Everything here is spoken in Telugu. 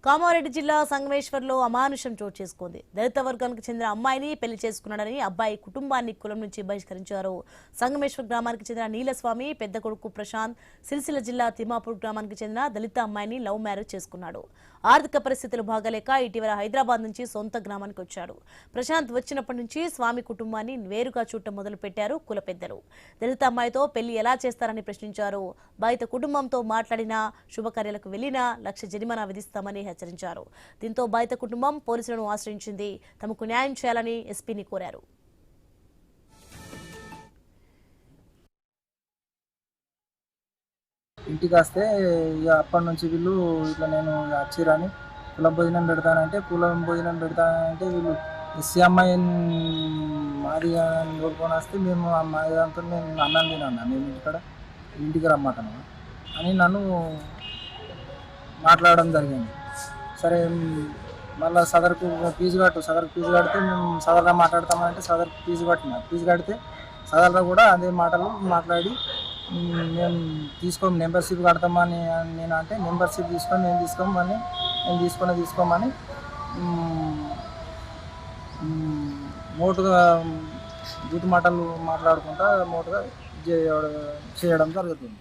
కామారెడ్డి జిల్లా సంగమేశ్వర్లో అమానుషం చోటు చేసుకుంది. దళిత వర్గానికి చెందిన అమ్మాయిని పెళ్లి చేసుకున్నాడని అబ్బాయి కుటుంబాన్ని కులం నుంచి బహిష్కరించారు. సంగమేశ్వర్ గ్రామానికి చెందిన నీలస్వామి పెద్ద కొడుకు ప్రశాంత్ సిరిసిల్ల జిల్లా తిమ్మాపూర్ గ్రామానికి చెందిన దళిత అమ్మాయిని లవ్ మ్యారేజ్ చేసుకున్నాడు. ఆర్థిక పరిస్థితులు బాగలేక ఇటీవల హైదరాబాద్ నుంచి సొంత గ్రామానికి వచ్చాడు. ప్రశాంత్ వచ్చినప్పటి నుంచి స్వామి కుటుంబాన్ని వేరుగా చూడటం మొదలు పెట్టారు కుల పెద్దలు. దళిత అమ్మాయితో పెళ్లి ఎలా చేస్తారని ప్రశ్నించారు. బాధిత కుటుంబంతో మాట్లాడినా శుభకార్యాలకు వెళ్లినా 1,00,000 జరిమానా విధిస్తామని హెచ్చరించారు. దీంతో బాధిత కుటుంబం పోలీసులను ఆశ్రయించింది. తమకు న్యాయం చేయాలని ఎస్పీని కోరారు. ఇంటికి వస్తే ఇక అప్పటి నుంచి వీళ్ళు ఇట్లా నేను వచ్చిరాని కులం భోజనం పెడతానంటే వీళ్ళు ఎస్సీ అమ్మాయి మాది కోరుకొని వస్తే మేము అమ్మాయి దాంతో మేము అన్నం తినన్నా మేము ఇంటికి రమ్మంటాను అని నన్ను మాట్లాడడం జరిగింది. సరే మళ్ళీ సదర్కు ఫీజు కడితే మేము సదర్లో మాట్లాడతామంటే సదర్కు ఫీజు కడితే సదర్లో కూడా అదే మాటలు మాట్లాడి మేము మెంబర్షిప్ కడతామని నేను అంటే మెంబర్షిప్ తీసుకోమని మోటుగా బూతు మాటలు మాట్లాడుకుంటా మోటుగా చేయడం జరుగుతుంది.